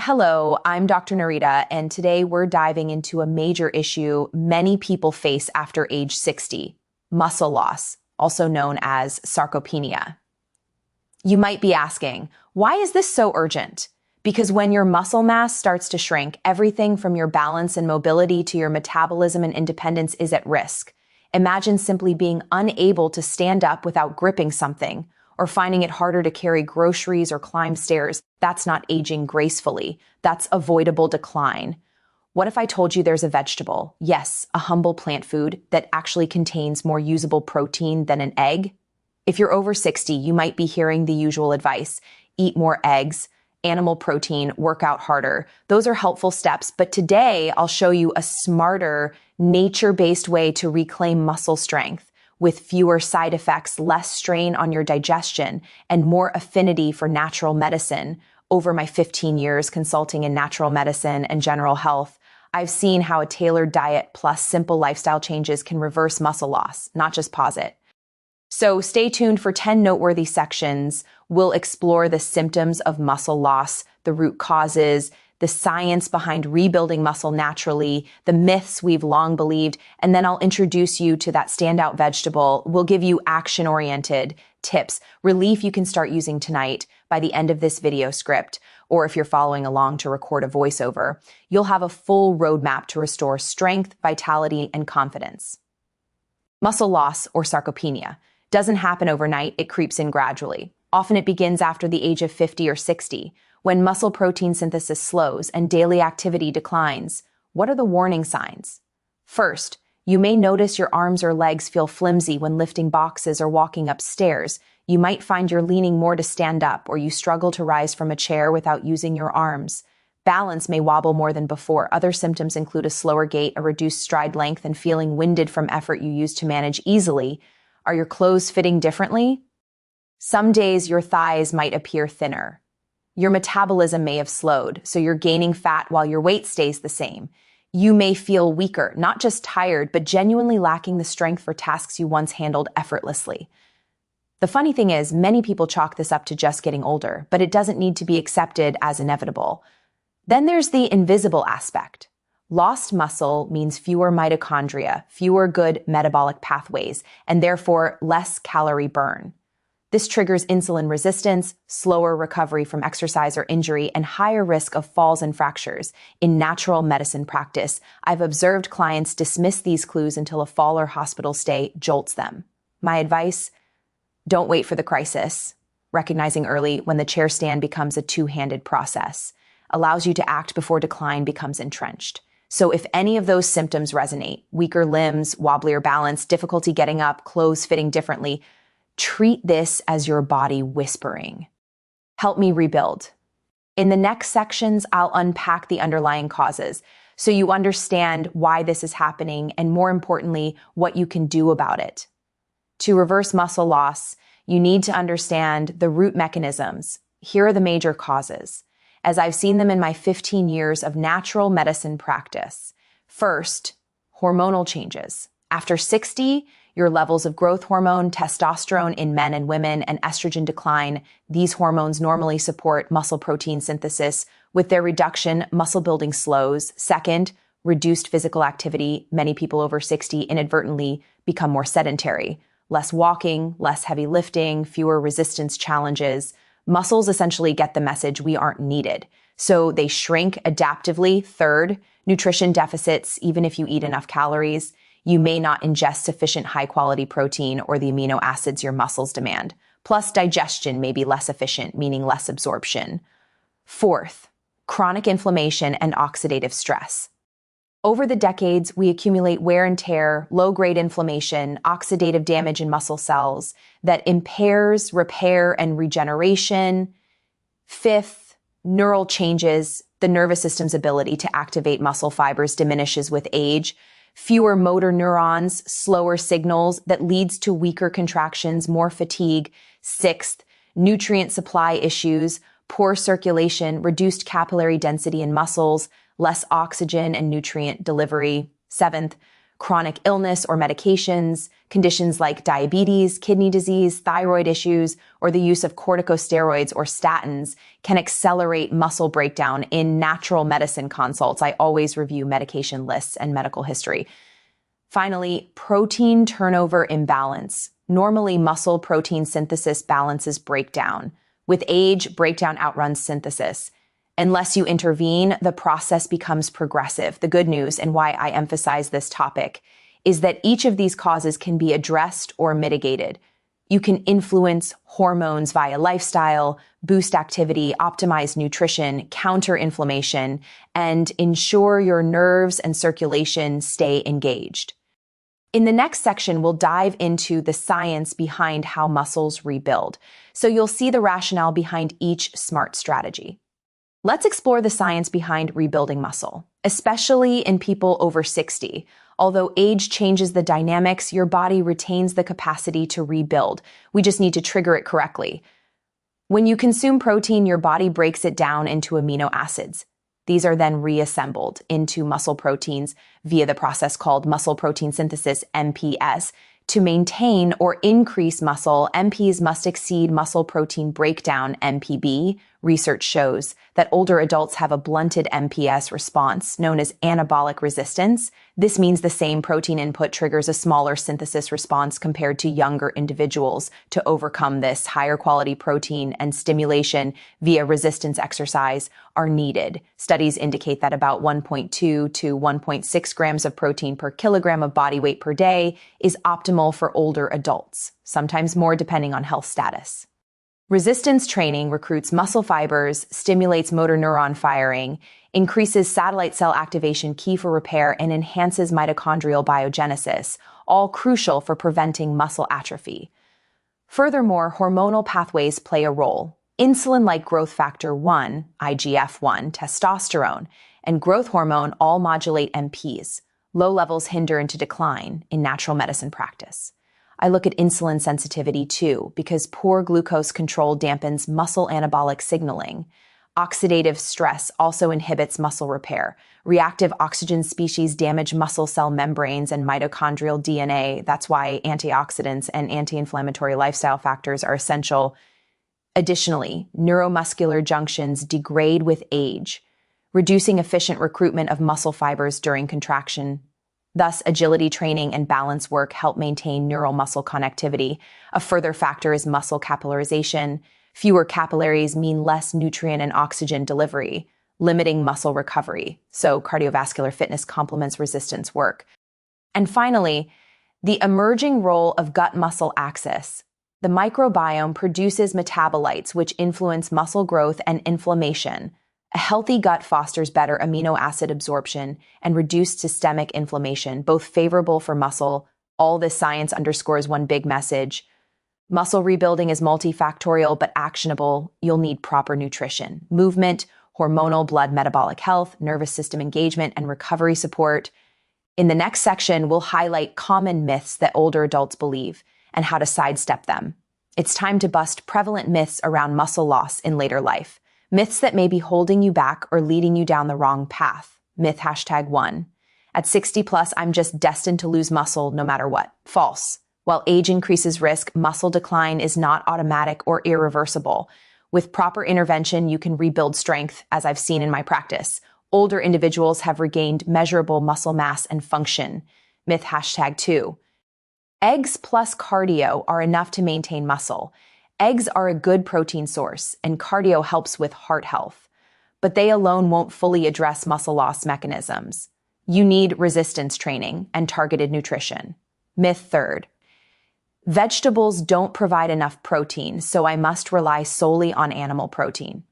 Hello, I'm Dr. Nerita, and today we're diving into a major issue many people face after age 60, muscle loss, also known as sarcopenia. You might be asking, why is this so urgent? Because when your muscle mass starts to shrink, everything from your balance and mobility to your metabolism and independence is at risk. Imagine simply being unable to stand up without gripping something, or finding it harder to carry groceries or climb stairs. That's not aging gracefully. That's avoidable decline. What if I told you there's a vegetable, yes, a humble plant food, that actually contains more usable protein than an egg? If you're over 60, you might be hearing the usual advice: eat more eggs, animal protein, work out harder. Those are helpful steps, but today I'll show you a smarter, nature-based way to reclaim muscle strength with fewer side effects, less strain on your digestion, and more affinity for natural medicine. Over my 15 years consulting in natural medicine and general health, I've seen how a tailored diet plus simple lifestyle changes can reverse muscle loss, not just pause it. So stay tuned for 10 noteworthy sections. We'll explore the symptoms of muscle loss, the root causes, the science behind rebuilding muscle naturally, the myths we've long believed, and then I'll introduce you to that standout vegetable. We'll give you action-oriented tips, relief you can start using tonight by the end of this video script, or if you're following along to record a voiceover, you'll have a full roadmap to restore strength, vitality, and confidence. Muscle loss, or sarcopenia, doesn't happen overnight. It creeps in gradually. Often it begins after the age of 50 or 60, when muscle protein synthesis slows and daily activity declines. What are the warning signs? First, you may notice your arms or legs feel flimsy when lifting boxes or walking upstairs. You might find you're leaning more to stand up, or you struggle to rise from a chair without using your arms. Balance may wobble more than before. Other symptoms include a slower gait, a reduced stride length, and feeling winded from effort you used to manage easily. Are your clothes fitting differently? Some days your thighs might appear thinner. Your metabolism may have slowed, so you're gaining fat while your weight stays the same. You may feel weaker, not just tired, but genuinely lacking the strength for tasks you once handled effortlessly. The funny thing is, many people chalk this up to just getting older, but it doesn't need to be accepted as inevitable. Then there's the invisible aspect. Lost muscle means fewer mitochondria, fewer good metabolic pathways, and therefore less calorie burn. This triggers insulin resistance, slower recovery from exercise or injury, and higher risk of falls and fractures. In natural medicine practice, I've observed clients dismiss these clues until a fall or hospital stay jolts them. My advice: don't wait for the crisis. Recognizing early when the chair stand becomes a two-handed process allows you to act before decline becomes entrenched. So if any of those symptoms resonate, weaker limbs, wobblier balance, difficulty getting up, clothes fitting differently, treat this as your body whispering, "Help me rebuild." In the next sections, I'll unpack the underlying causes so you understand why this is happening and, more importantly, what you can do about it. To reverse muscle loss, you need to understand the root mechanisms. Here are the major causes, as I've seen them in my 15 years of natural medicine practice. First, hormonal changes. After 60, your levels of growth hormone, testosterone in men and women, and estrogen decline. These hormones normally support muscle protein synthesis. With their reduction, muscle building slows. Second, reduced physical activity. Many people over 60 inadvertently become more sedentary. Less walking, less heavy lifting, fewer resistance challenges. Muscles essentially get the message we aren't needed, so they shrink adaptively. Third, nutrition deficits. Even if you eat enough calories, you may not ingest sufficient high-quality protein or the amino acids your muscles demand. Plus, digestion may be less efficient, meaning less absorption. Fourth, chronic inflammation and oxidative stress. Over the decades, we accumulate wear and tear, low-grade inflammation, oxidative damage in muscle cells that impairs repair and regeneration. Fifth, neural changes. The nervous system's ability to activate muscle fibers diminishes with age. Fewer motor neurons, slower signals that leads to weaker contractions, more fatigue. Sixth, nutrient supply issues, poor circulation, reduced capillary density in muscles, less oxygen and nutrient delivery. Seventh, Chronic illness or medications, conditions like diabetes, kidney disease, thyroid issues, or the use of corticosteroids or statins can accelerate muscle breakdown. In natural medicine consults, I always review medication lists and medical history. Finally, protein turnover imbalance. Normally, muscle protein synthesis balances breakdown. With age, breakdown outruns synthesis. Unless you intervene, the process becomes progressive. The good news, and why I emphasize this topic, is that each of these causes can be addressed or mitigated. You can influence hormones via lifestyle, boost activity, optimize nutrition, counter inflammation, and ensure your nerves and circulation stay engaged. In the next section, we'll dive into the science behind how muscles rebuild, so you'll see the rationale behind each SMART strategy. Let's explore the science behind rebuilding muscle, especially in people over 60. Although age changes the dynamics, your body retains the capacity to rebuild. We just need to trigger it correctly. When you consume protein, your body breaks it down into amino acids. These are then reassembled into muscle proteins via the process called muscle protein synthesis, MPS. To maintain or increase muscle, MPs must exceed muscle protein breakdown, MPB. Research shows that older adults have a blunted MPS response known as anabolic resistance. This means the same protein input triggers a smaller synthesis response compared to younger individuals. To overcome this, higher quality protein and stimulation via resistance exercise are needed. Studies indicate that about 1.2 to 1.6 grams of protein per kilogram of body weight per day is optimal for older adults, sometimes more depending on health status. Resistance training recruits muscle fibers, stimulates motor neuron firing, increases satellite cell activation key for repair, and enhances mitochondrial biogenesis, all crucial for preventing muscle atrophy. Furthermore, hormonal pathways play a role. Insulin-like growth factor 1, IGF-1, testosterone, and growth hormone all modulate MPs. Low levels hinder into decline in natural medicine practice. I look at insulin sensitivity too, because poor glucose control dampens muscle anabolic signaling. Oxidative stress also inhibits muscle repair. Reactive oxygen species damage muscle cell membranes and mitochondrial DNA. That's why antioxidants and anti-inflammatory lifestyle factors are essential. Additionally, neuromuscular junctions degrade with age, reducing efficient recruitment of muscle fibers during contraction. Thus, agility training and balance work help maintain neural-muscle connectivity. A further factor is muscle capillarization. Fewer capillaries mean less nutrient and oxygen delivery, limiting muscle recovery. So cardiovascular fitness complements resistance work. And finally, the emerging role of gut-muscle axis. The microbiome produces metabolites which influence muscle growth and inflammation. A healthy gut fosters better amino acid absorption and reduced systemic inflammation, both favorable for muscle. All this science underscores one big message. Muscle rebuilding is multifactorial but actionable. You'll need proper nutrition, movement, hormonal blood metabolic health, nervous system engagement, and recovery support. In the next section, we'll highlight common myths that older adults believe and how to sidestep them. It's time to bust prevalent myths around muscle loss in later life. Myths that may be holding you back or leading you down the wrong path. Myth #1. At 60 plus, I'm just destined to lose muscle no matter what. False. While age increases risk, muscle decline is not automatic or irreversible. With proper intervention, you can rebuild strength, as I've seen in my practice. Older individuals have regained measurable muscle mass and function. Myth #2. Eggs plus cardio are enough to maintain muscle. Eggs are a good protein source, and cardio helps with heart health. But they alone won't fully address muscle loss mechanisms. You need resistance training and targeted nutrition. Myth 3. Vegetables don't provide enough protein, so I must rely solely on animal protein.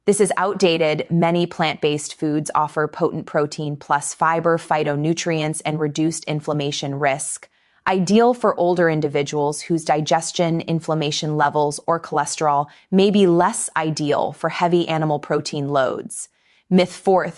This is outdated. Many plant-based foods offer potent protein plus fiber, phytonutrients, and reduced inflammation risk. Ideal for older individuals whose digestion, inflammation levels, or cholesterol may be less ideal for heavy animal protein loads. Myth 4.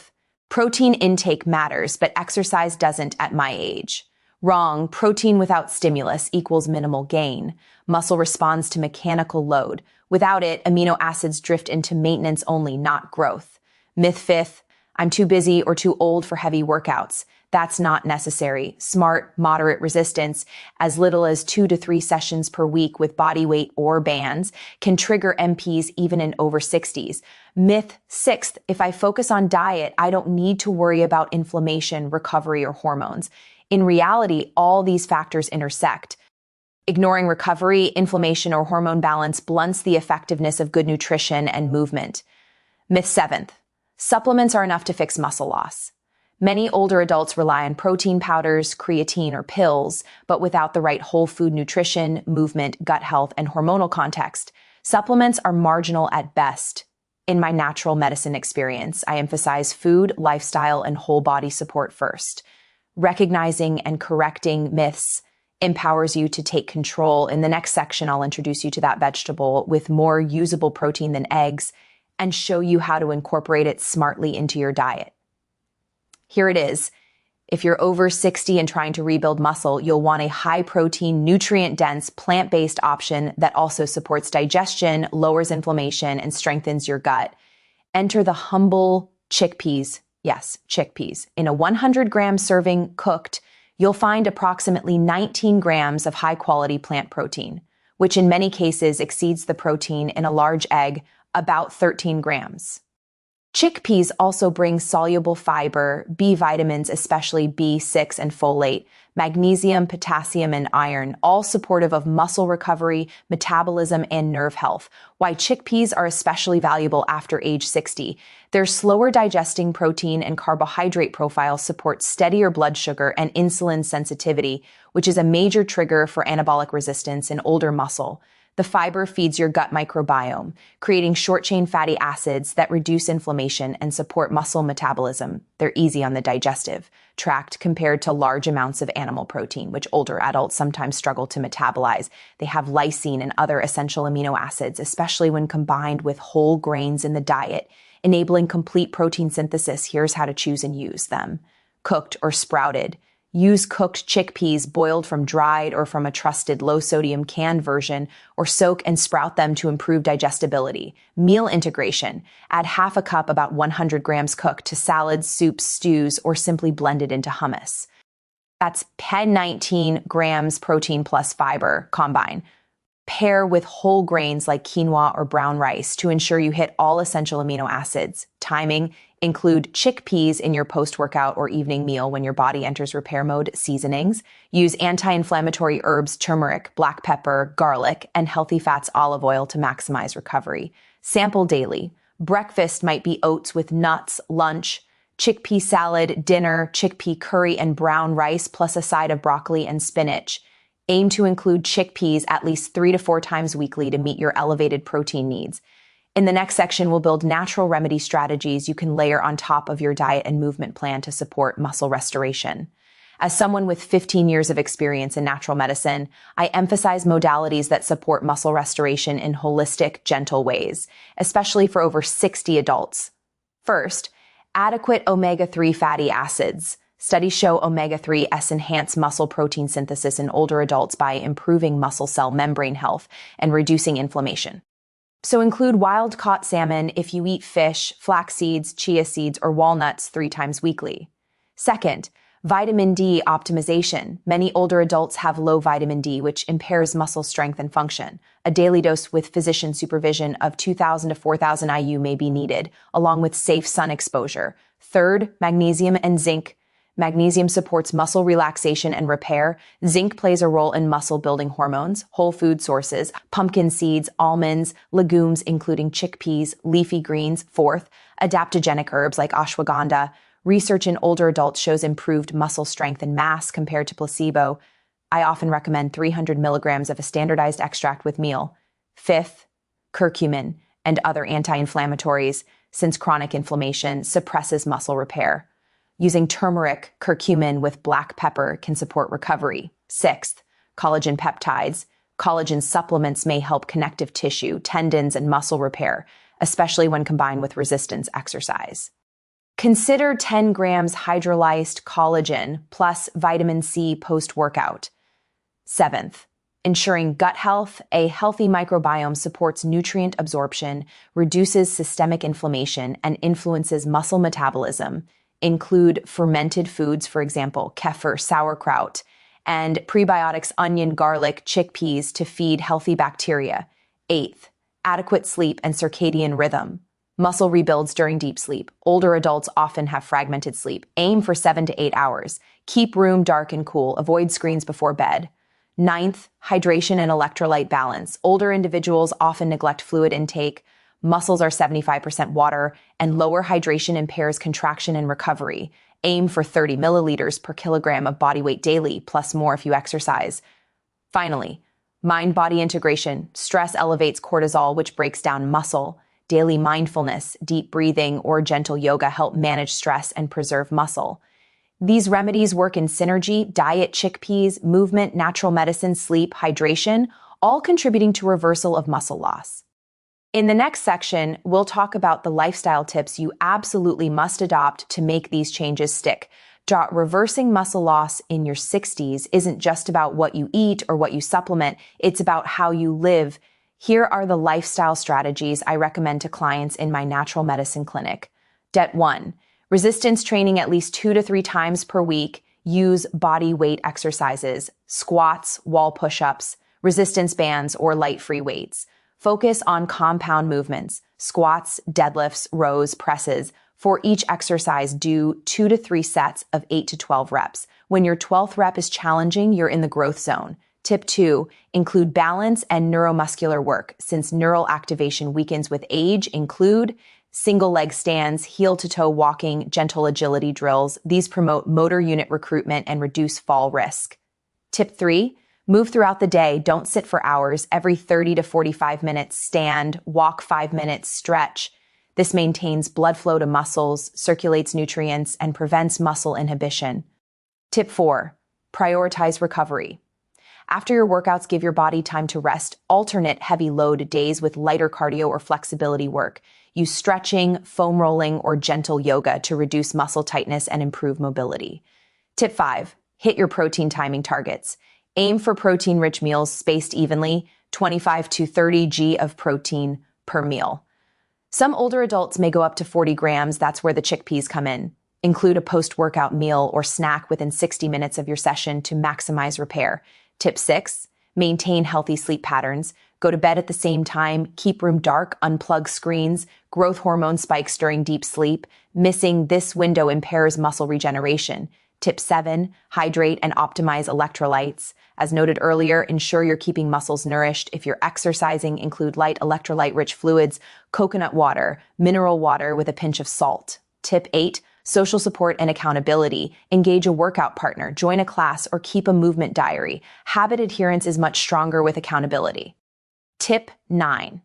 Protein intake matters, but exercise doesn't at my age. Wrong. Protein without stimulus equals minimal gain. Muscle responds to mechanical load. Without it, amino acids drift into maintenance only, not growth. Myth 5. I'm too busy or too old for heavy workouts. That's not necessary. Smart, moderate resistance, as little as 2 to 3 sessions per week with body weight or bands, can trigger MPs even in over 60s. Myth sixth, if I focus on diet, I don't need to worry about inflammation, recovery, or hormones. In reality, all these factors intersect. Ignoring recovery, inflammation, or hormone balance blunts the effectiveness of good nutrition and movement. Myth seventh, supplements are enough to fix muscle loss. Many older adults rely on protein powders, creatine, or pills, but without the right whole food nutrition, movement, gut health, and hormonal context, supplements are marginal at best. In my natural medicine experience, I emphasize food, lifestyle, and whole body support first. Recognizing and correcting myths empowers you to take control. In the next section, I'll introduce you to that vegetable with more usable protein than eggs and show you how to incorporate it smartly into your diet. Here it is. If you're over 60 and trying to rebuild muscle, you'll want a high-protein, nutrient-dense, plant-based option that also supports digestion, lowers inflammation, and strengthens your gut. Enter the humble chickpeas. Yes, chickpeas. In a 100-gram serving cooked, you'll find approximately 19 grams of high-quality plant protein, which in many cases exceeds the protein in a large egg, about 13 grams. Chickpeas also bring soluble fiber, B vitamins, especially B6 and folate, magnesium, potassium, and iron, all supportive of muscle recovery, metabolism, and nerve health. Why chickpeas are especially valuable after age 60. Their slower digesting protein and carbohydrate profile supports steadier blood sugar and insulin sensitivity, which is a major trigger for anabolic resistance in older muscle. The fiber feeds your gut microbiome, creating short-chain fatty acids that reduce inflammation and support muscle metabolism. They're easy on the digestive tract compared to large amounts of animal protein, which older adults sometimes struggle to metabolize. They have lysine and other essential amino acids, especially when combined with whole grains in the diet, enabling complete protein synthesis. Here's how to choose and use them. Cooked or sprouted. Use cooked chickpeas boiled from dried or from a trusted low-sodium canned version, or soak and sprout them to improve digestibility. Meal integration. Add half a cup, about 100 grams cooked, to salads, soups, stews, or simply blend it into hummus. That's 19 grams protein plus fiber combine. Pair with whole grains like quinoa or brown rice to ensure you hit all essential amino acids. Timing. Include chickpeas in your post-workout or evening meal when your body enters repair mode. Seasonings. Use anti-inflammatory herbs, turmeric, black pepper, garlic, and healthy fats olive oil to maximize recovery. Sample daily. Breakfast might be oats with nuts, lunch, chickpea salad, dinner, chickpea curry and brown rice, plus a side of broccoli and spinach. Aim to include chickpeas at least 3 to 4 times weekly to meet your elevated protein needs. In the next section, we'll build natural remedy strategies you can layer on top of your diet and movement plan to support muscle restoration. As someone with 15 years of experience in natural medicine, I emphasize modalities that support muscle restoration in holistic, gentle ways, especially for over 60 adults. First, adequate omega-3 fatty acids. Studies show omega-3s enhance muscle protein synthesis in older adults by improving muscle cell membrane health and reducing inflammation. So include wild-caught salmon if you eat fish, flax seeds, chia seeds, or walnuts 3 times weekly. Second, vitamin D optimization. Many older adults have low vitamin D, which impairs muscle strength and function. A daily dose with physician supervision of 2,000 to 4,000 IU may be needed, along with safe sun exposure. Third, magnesium and zinc. Magnesium supports muscle relaxation and repair. Zinc plays a role in muscle-building hormones. Whole food sources, pumpkin seeds, almonds, legumes, including chickpeas, leafy greens. Fourth, adaptogenic herbs like ashwagandha. Research in older adults shows improved muscle strength and mass compared to placebo. I often recommend 300 milligrams of a standardized extract with meal. Fifth, curcumin and other anti-inflammatories, since chronic inflammation suppresses muscle repair. Using turmeric, curcumin with black pepper can support recovery. Sixth, collagen peptides. Collagen supplements may help connective tissue, tendons, and muscle repair, especially when combined with resistance exercise. Consider 10 grams hydrolyzed collagen plus vitamin C post-workout. Seventh, ensuring gut health. A healthy microbiome supports nutrient absorption, reduces systemic inflammation, and influences muscle metabolism. include fermented foods, for example, kefir, sauerkraut, and prebiotics, onion, garlic, chickpeas to feed healthy bacteria. Eighth, adequate sleep and circadian rhythm. Muscle rebuilds during deep sleep. Older adults often have fragmented sleep. Aim for 7 to 8 hours. Keep room dark and cool. Avoid screens before bed. Ninth, hydration and electrolyte balance. Older individuals often neglect fluid intake. Muscles are 75% water, and lower hydration impairs contraction and recovery. Aim for 30 milliliters per kilogram of body weight daily, plus more if you exercise. Finally, mind-body integration. Stress elevates cortisol, which breaks down muscle. Daily mindfulness, deep breathing, or gentle yoga help manage stress and preserve muscle. These remedies work in synergy: diet, chickpeas, movement, natural medicine, sleep, hydration, all contributing to reversal of muscle loss. In the next section, we'll talk about the lifestyle tips you absolutely must adopt to make these changes stick. Reversing muscle loss in your 60s isn't just about what you eat or what you supplement, it's about how you live. Here are the lifestyle strategies I recommend to clients in my natural medicine clinic. Det 1. Resistance training at least 2 to 3 times per week. Use body weight exercises, squats, wall push-ups, resistance bands, or light free weights. Focus on compound movements, squats, deadlifts, rows, presses. For each exercise, do 2 to 3 sets of 8 to 12 reps. When your 12th rep is challenging, you're in the growth zone. Tip 2, include balance and neuromuscular work. Since neural activation weakens with age, include single leg stands, heel to toe walking, gentle agility drills. These promote motor unit recruitment and reduce fall risk. Tip 3, move throughout the day. Don't sit for hours. Every 30 to 45 minutes, stand, walk 5 minutes, stretch. This maintains blood flow to muscles, circulates nutrients, and prevents muscle inhibition. Tip 4, prioritize recovery. After your workouts, give your body time to rest. Alternate heavy load days with lighter cardio or flexibility work. Use stretching, foam rolling, or gentle yoga to reduce muscle tightness and improve mobility. Tip 5, hit your protein timing targets. Aim for protein-rich meals spaced evenly, 25 to 30 g of protein per meal. Some older adults may go up to 40 grams. That's where the chickpeas come in. Include a post-workout meal or snack within 60 minutes of your session to maximize repair. Tip 6, maintain healthy sleep patterns. Go to bed at the same time, keep room dark, unplug screens. Growth hormone spikes during deep sleep. Missing this window impairs muscle regeneration. Tip 7, hydrate and optimize electrolytes. As noted earlier, ensure you're keeping muscles nourished. If you're exercising, include light electrolyte-rich fluids, coconut water, mineral water with a pinch of salt. Tip 8, social support and accountability. Engage a workout partner, join a class, or keep a movement diary. Habit adherence is much stronger with accountability. Tip 9,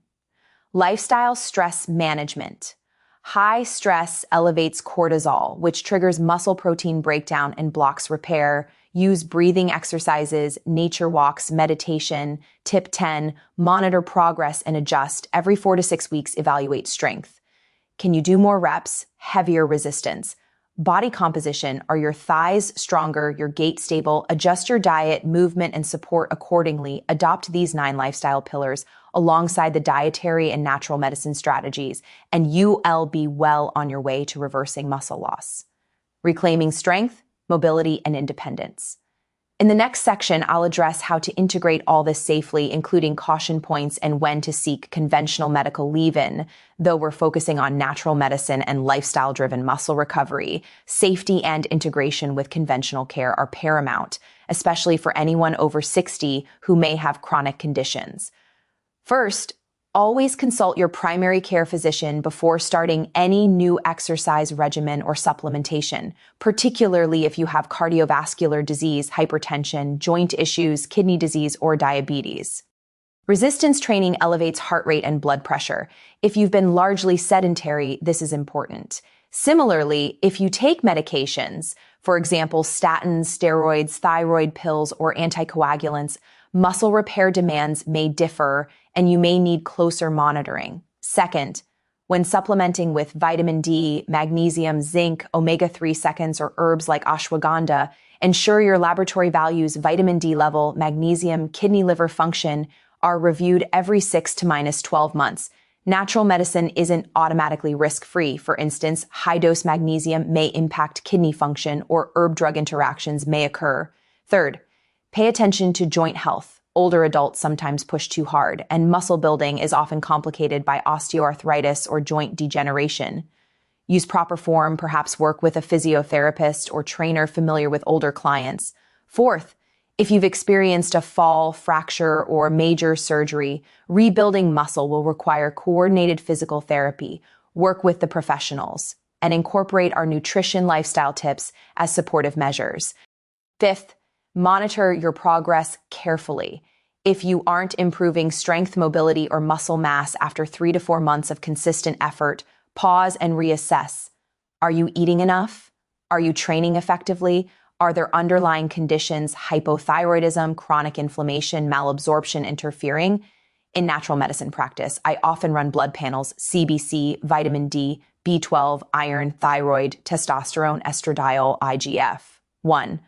lifestyle stress management. High stress elevates cortisol, which triggers muscle protein breakdown and blocks repair. Use breathing exercises, nature walks, meditation. Tip 10, monitor progress and adjust. Every 4 to 6 weeks, evaluate strength. Can you do more reps? Heavier resistance. Body composition. Are your thighs stronger, your gait stable? Adjust your diet, movement, and support accordingly. Adopt these 9 lifestyle pillars alongside the dietary and natural medicine strategies, and you'll be well on your way to reversing muscle loss, reclaiming strength, mobility, and independence. In the next section, I'll address how to integrate all this safely, including caution points and when to seek conventional medical leave-in. Though we're focusing on natural medicine and lifestyle-driven muscle recovery, safety and integration with conventional care are paramount, especially for anyone over 60 who may have chronic conditions. First, always consult your primary care physician before starting any new exercise regimen or supplementation, particularly if you have cardiovascular disease, hypertension, joint issues, kidney disease, or diabetes. Resistance training elevates heart rate and blood pressure. If you've been largely sedentary, this is important. Similarly, if you take medications, for example, statins, steroids, thyroid pills, or anticoagulants, muscle repair demands may differ, and you may need closer monitoring. Second, when supplementing with vitamin D, magnesium, zinc, omega-3 seconds, or herbs like ashwagandha, ensure your laboratory values, vitamin D level, magnesium, kidney liver function are reviewed every 6 to -12 months. Natural medicine isn't automatically risk-free. For instance, high-dose magnesium may impact kidney function or herb-drug interactions may occur. Third, pay attention to joint health. Older adults sometimes push too hard, and muscle building is often complicated by osteoarthritis or joint degeneration. Use proper form, perhaps work with a physiotherapist or trainer familiar with older clients. Fourth, if you've experienced a fall, fracture, or major surgery, rebuilding muscle will require coordinated physical therapy. Work with the professionals and incorporate our nutrition lifestyle tips as supportive measures. Fifth, monitor your progress carefully. If you aren't improving strength, mobility, or muscle mass after 3 to 4 months of consistent effort, pause and reassess. Are you eating enough? Are you training effectively? Are there underlying conditions, hypothyroidism, chronic inflammation, malabsorption interfering? In natural medicine practice, I often run blood panels, CBC, vitamin D, B12, iron, thyroid, testosterone, estradiol, IGF. 1.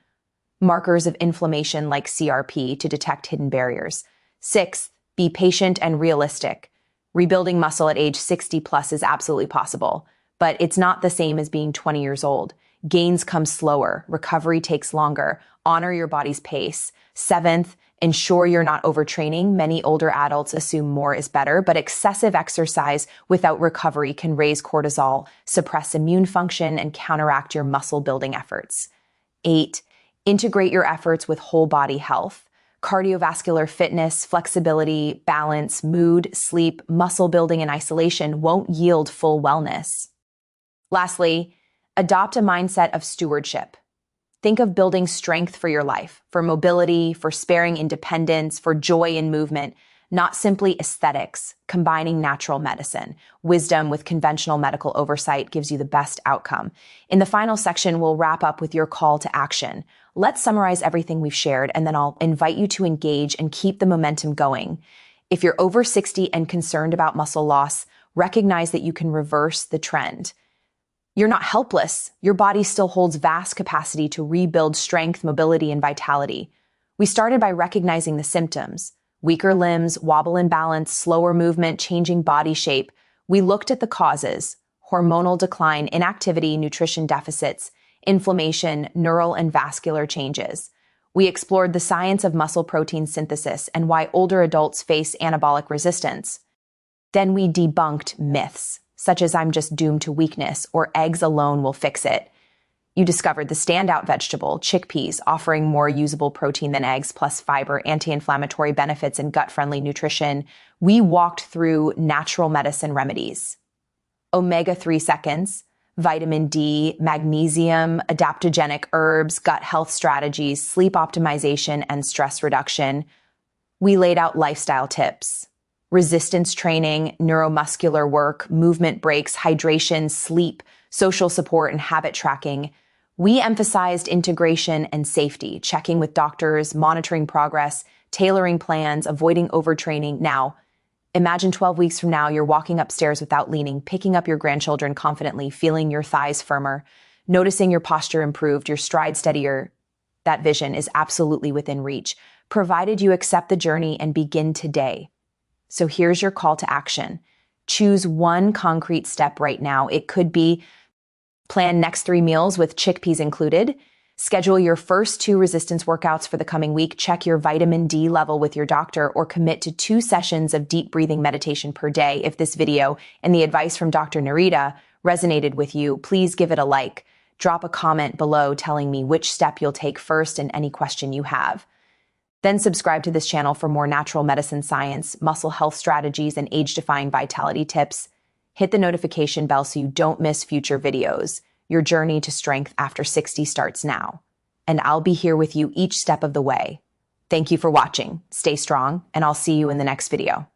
Markers of inflammation like CRP to detect hidden barriers. 6. Be patient and realistic. Rebuilding muscle at age 60 plus is absolutely possible, but it's not the same as being 20 years old. Gains come slower, recovery takes longer. Honor your body's pace. 7th, ensure you're not overtraining. Many older adults assume more is better, but excessive exercise without recovery can raise cortisol, suppress immune function, and counteract your muscle building efforts. 8, integrate your efforts with whole body health. Cardiovascular fitness, flexibility, balance, mood, sleep, muscle building, and isolation won't yield full wellness. Lastly, adopt a mindset of stewardship. Think of building strength for your life, for mobility, for sparing independence, for joy in movement, not simply aesthetics. Combining natural medicine, wisdom with conventional medical oversight gives you the best outcome. In the final section, we'll wrap up with your call to action. Let's summarize everything we've shared, and then I'll invite you to engage and keep the momentum going. If you're over 60 and concerned about muscle loss, recognize that you can reverse the trend. You're not helpless. Your body still holds vast capacity to rebuild strength, mobility, and vitality. We started by recognizing the symptoms: weaker limbs, wobble and balance, slower movement, changing body shape. We looked at the causes: hormonal decline, inactivity, nutrition deficits, inflammation, neural and vascular changes. We explored the science of muscle protein synthesis and why older adults face anabolic resistance. Then we debunked myths, such as I'm just doomed to weakness or eggs alone will fix it. You discovered the standout vegetable, chickpeas, offering more usable protein than eggs, plus fiber, anti-inflammatory benefits, and gut-friendly nutrition. We walked through natural medicine remedies: omega-3 seconds, vitamin D, magnesium, adaptogenic herbs, gut health strategies, sleep optimization, and stress reduction. We laid out lifestyle tips: resistance training, neuromuscular work, movement breaks, hydration, sleep, social support, and habit tracking. We emphasized integration and safety, checking with doctors, monitoring progress, tailoring plans, avoiding overtraining. Now, imagine 12 weeks from now, you're walking upstairs without leaning, picking up your grandchildren confidently, feeling your thighs firmer, noticing your posture improved, your stride steadier. That vision is absolutely within reach, provided you accept the journey and begin today. So here's your call to action. Choose one concrete step right now. It could be plan next 3 meals with chickpeas included, schedule your first 2 resistance workouts for the coming week, check your vitamin D level with your doctor, or commit to 2 sessions of deep breathing meditation per day. If this video and the advice from Dr. Nerita resonated with you, please give it a like. Drop a comment below telling me which step you'll take first and any question you have. Then subscribe to this channel for more natural medicine science, muscle health strategies, and age-defying vitality tips. Hit the notification bell so you don't miss future videos. Your journey to strength after 60 starts now, and I'll be here with you each step of the way. Thank you for watching. Stay strong, and I'll see you in the next video.